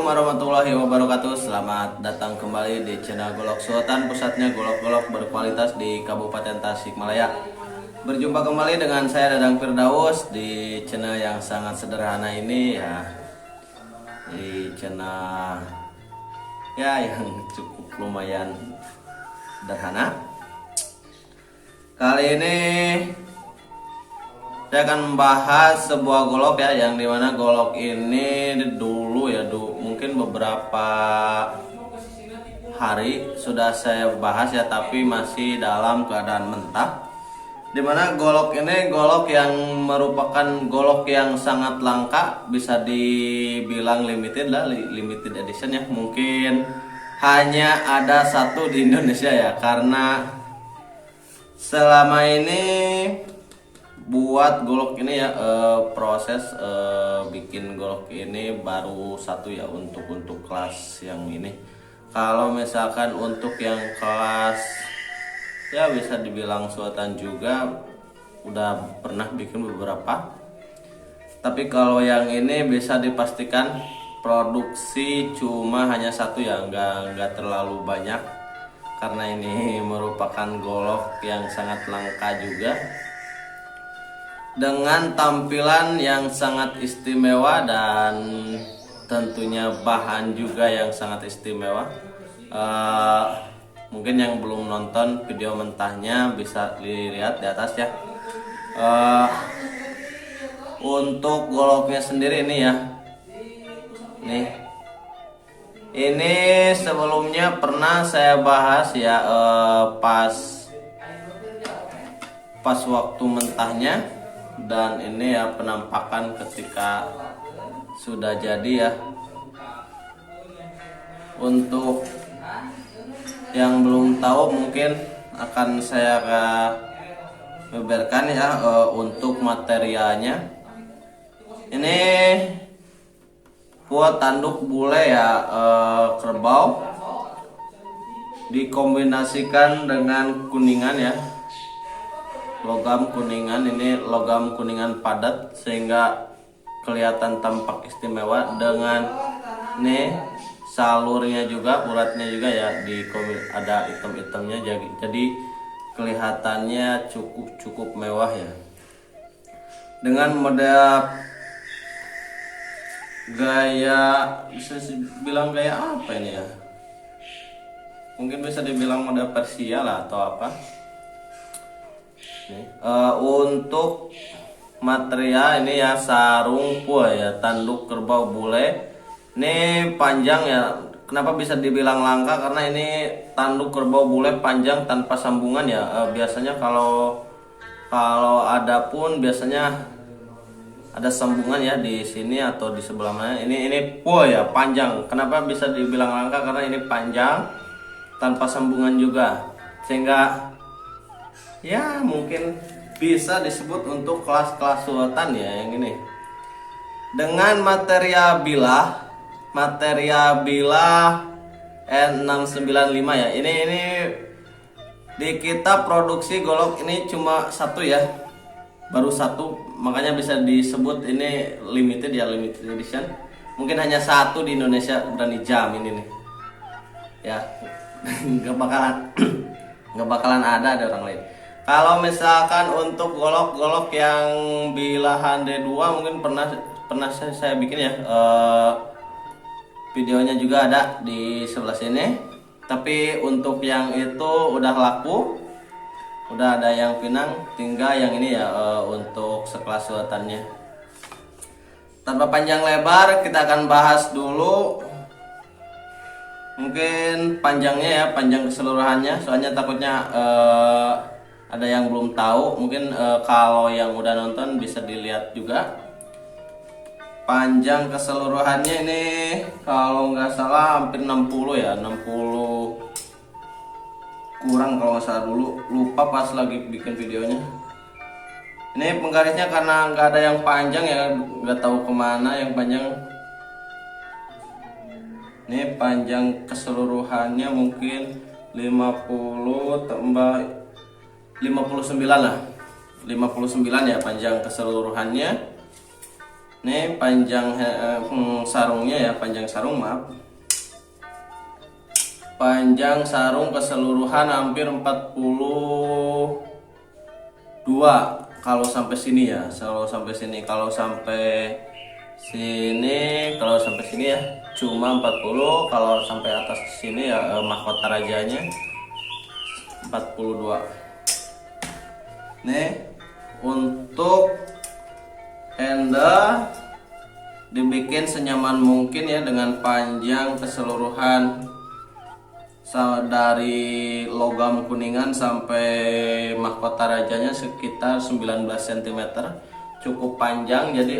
warahmatullahi wabarakatuh. Selamat datang kembali di channel Golok Sultan, pusatnya golok-golok berkualitas di Kabupaten Tasikmalaya. Berjumpa kembali dengan saya Dadang Firdaus di channel yang sangat sederhana ini ya. Di channel ya yang cukup lumayan sederhana. Kali ini saya akan membahas sebuah golok ya, yang dimana golok ini dulu ya, mungkin beberapa hari sudah saya bahas ya, tapi masih dalam keadaan mentah. Dimana golok ini golok yang merupakan golok yang sangat langka, bisa dibilang limited lah, limited edition ya. Mungkin hanya ada satu di Indonesia ya, karena selama ini buat golok ini ya, proses bikin golok ini baru satu ya, untuk kelas yang ini. Kalau misalkan untuk yang kelas ya bisa dibilang sultan juga udah pernah bikin beberapa, tapi kalau yang ini bisa dipastikan produksi cuma hanya satu ya, nggak terlalu banyak, karena ini merupakan golok yang sangat langka juga, dengan tampilan yang sangat istimewa dan tentunya bahan juga yang sangat istimewa. Mungkin yang belum nonton video mentahnya bisa dilihat di atas ya. Untuk goloknya sendiri ini ya, nih, ini sebelumnya pernah saya bahas ya, pas waktu mentahnya. Dan ini ya penampakan ketika sudah jadi ya. Untuk yang belum tahu mungkin akan saya beberkan ya, untuk materialnya. Ini buat tanduk bule ya, kerbau dikombinasikan dengan kuningan ya, logam kuningan. Ini logam kuningan padat sehingga kelihatan tampak istimewa, dengan nih salurnya juga, uratnya juga ya, ada item-itemnya, jadi kelihatannya cukup mewah ya, dengan model gaya, bisa dibilang gaya apa ini ya, mungkin bisa dibilang model Persia lah atau apa. Untuk material ini ya, sarung pua ya, tanduk kerbau bule. Ini panjang ya. Kenapa bisa dibilang langka? Karena ini tanduk kerbau bule panjang tanpa sambungan ya. Biasanya kalau ada pun biasanya ada sambungan ya di sini atau di sebelah mana. Ini pua ya, panjang. Kenapa bisa dibilang langka? Karena ini panjang tanpa sambungan juga, sehingga ya mungkin bisa disebut untuk kelas-kelas sultan ya yang ini, dengan material bilah N695 ya. Ini di kita produksi golok ini cuma satu ya, baru satu, makanya bisa disebut ini limited ya, limited edition. Mungkin hanya satu di Indonesia, berani jamin ini nih ya. nggak bakalan ada orang lain. Kalau misalkan untuk golok-golok yang bilahan D2 mungkin pernah saya bikin ya, videonya juga ada di sebelah sini. Tapi untuk yang itu udah laku, udah ada yang pinang, tinggal yang ini ya, untuk sekelas sultannya. Tanpa panjang lebar, kita akan bahas dulu mungkin panjangnya ya, panjang keseluruhannya, soalnya takutnya ada yang belum tahu. Mungkin kalau yang udah nonton bisa dilihat juga. Panjang keseluruhannya ini kalau nggak salah hampir 60 ya, 60 kurang kalau nggak salah, dulu lupa pas lagi bikin videonya. Ini penggarisnya karena nggak ada yang panjang ya, nggak tahu kemana yang panjang. Ini panjang keseluruhannya mungkin 50 tambah 59 lah, 59 ya panjang keseluruhannya. Nih panjang sarungnya ya, panjang sarung maaf. Panjang sarung keseluruhan hampir 42 kalau sampai sini ya. Kalau sampai sini, kalau sampai sini ya cuma 40, kalau sampai atas sini ya mahkota rajanya 42. Nih untuk handle dibikin senyaman mungkin ya, dengan panjang keseluruhan dari logam kuningan sampai mahkota rajanya sekitar 19 cm, cukup panjang. Jadi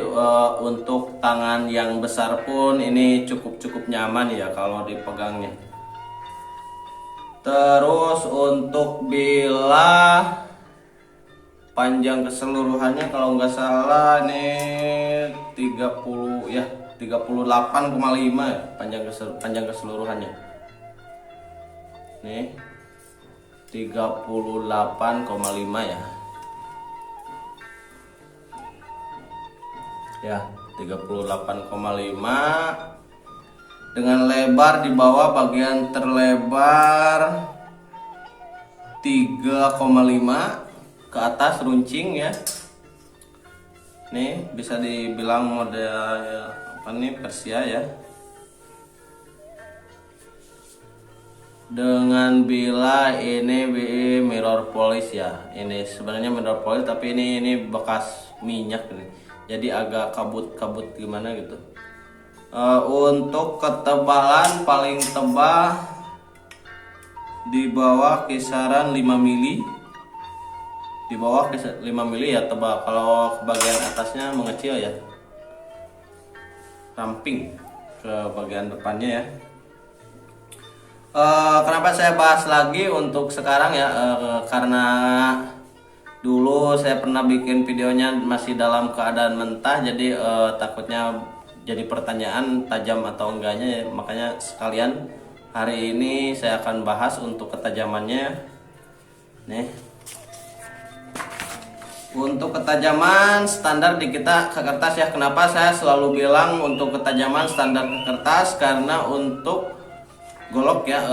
untuk tangan yang besar pun ini cukup nyaman ya kalau dipegangnya. Terus untuk bilah panjang keseluruhannya kalau nggak salah ini 30 ya, 38,5 ya panjang keseluruhannya. Nih 38,5 ya. Ya, 38,5 dengan lebar di bawah bagian terlebar 3,5, ke atas runcing ya. Nih bisa dibilang model apa nih, Persia ya. Dengan bila ini mirror polish ya. Ini sebenarnya mirror polish tapi ini bekas minyak nih. Jadi agak kabut-kabut gimana gitu. Untuk ketebalan paling tebal di bawah kisaran 5 mili. Di bawah 5 mili ya tebal. Kalau bagian atasnya mengecil ya. Ramping ke bagian depannya ya. Kenapa saya bahas lagi untuk sekarang ya, karena dulu saya pernah bikin videonya masih dalam keadaan mentah, jadi takutnya jadi pertanyaan tajam atau enggaknya ya. Makanya sekalian hari ini saya akan bahas untuk ketajamannya. Nih untuk ketajaman standar di kita ke kertas ya. Kenapa saya selalu bilang untuk ketajaman standar ke kertas? Karena untuk golok ya,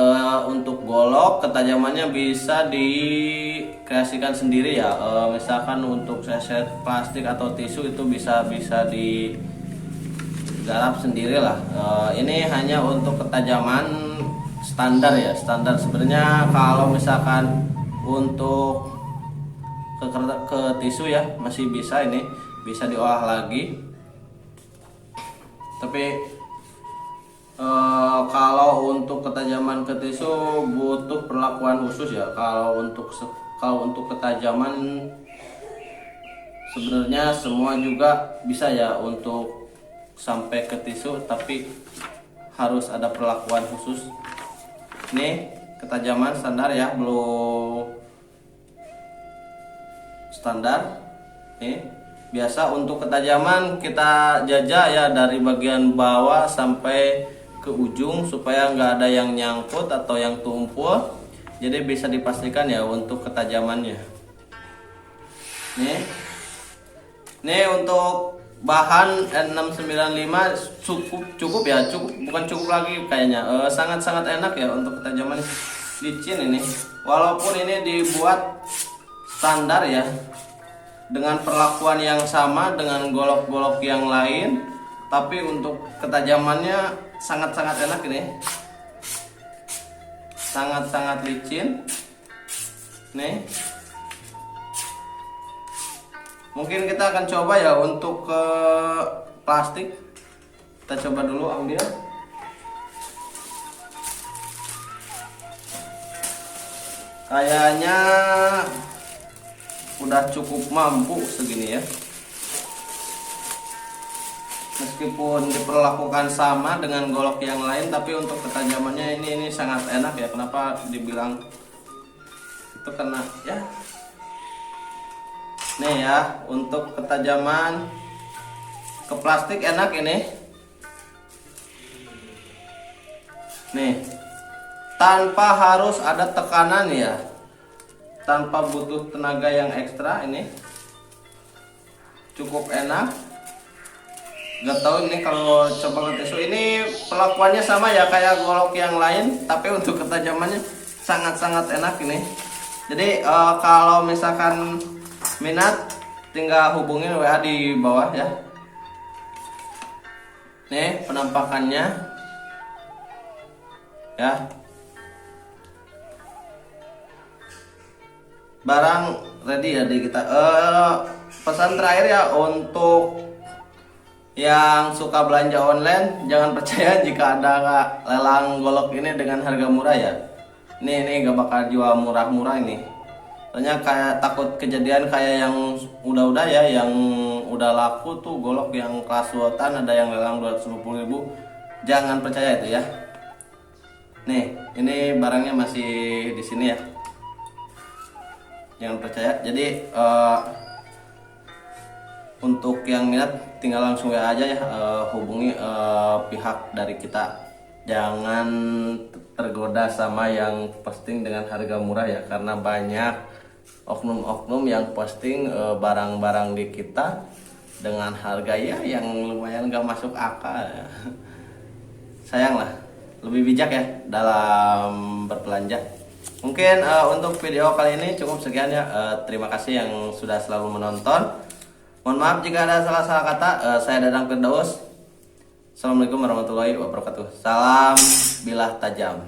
untuk golok ketajamannya bisa dikreasikan sendiri ya. Misalkan untuk seset plastik atau tisu itu bisa digarap sendiri lah. Ini hanya untuk ketajaman standar ya, standar. Sebenarnya kalau misalkan untuk ke tisu ya masih bisa, ini bisa diolah lagi. Tapi kalau untuk ketajaman ke tisu butuh perlakuan khusus ya. Kalau untuk ketajaman sebenarnya semua juga bisa ya untuk sampai ke tisu, tapi harus ada perlakuan khusus. Nih ketajaman standar ya, belum standar. Nih biasa untuk ketajaman kita jajah ya dari bagian bawah sampai ke ujung supaya nggak ada yang nyangkut atau yang tumpul. Jadi bisa dipastikan ya untuk ketajamannya. Nih untuk bahan N695 cukup ya, bukan cukup lagi kayaknya. Sangat enak ya untuk ketajaman licin ini. Walaupun ini dibuat standar ya, dengan perlakuan yang sama dengan golok-golok yang lain, tapi untuk ketajamannya sangat enak ini, sangat licin. Nih mungkin kita akan coba ya untuk ke plastik. Kita coba dulu ambil. Kayaknya udah cukup mampu segini ya. Meskipun diperlakukan sama dengan golok yang lain, tapi untuk ketajamannya ini sangat enak ya. Kenapa dibilang itu? Karena ya nih ya, untuk ketajaman ke plastik enak ini. Nih tanpa harus ada tekanan ya, tanpa butuh tenaga yang ekstra, ini cukup enak. Gak tahu ini kalau coba ngetes ini perlakuannya sama ya kayak golok yang lain, tapi untuk ketajamannya sangat-sangat enak ini. Jadi kalau misalkan minat tinggal hubungin WA di bawah ya. Nih penampakannya ya. Barang ready ya di kita. Pesan terakhir ya untuk yang suka belanja online, jangan percaya jika ada lelang golok ini dengan harga murah ya. Ini gak bakal jual murah-murah ini. Soalnya kayak takut kejadian kayak yang udah ya, yang udah laku tuh golok yang kelas sultan ada yang lelang 250.000. Jangan percaya itu ya. Nih, ini barangnya masih di sini ya. Jangan percaya. Jadi untuk yang minat tinggal langsung WA aja ya, hubungi pihak dari kita. Jangan tergoda sama yang posting dengan harga murah ya, karena banyak oknum-oknum yang posting barang-barang di kita dengan harga ya yang lumayan gak masuk akal ya. Sayang lah, lebih bijak ya dalam berbelanja. Mungkin untuk video kali ini cukup sekian ya. Terima kasih yang sudah selalu menonton. Mohon maaf jika ada salah-salah kata. Saya Dadang Firdaus. Assalamualaikum warahmatullahi wabarakatuh. Salam bilah tajam.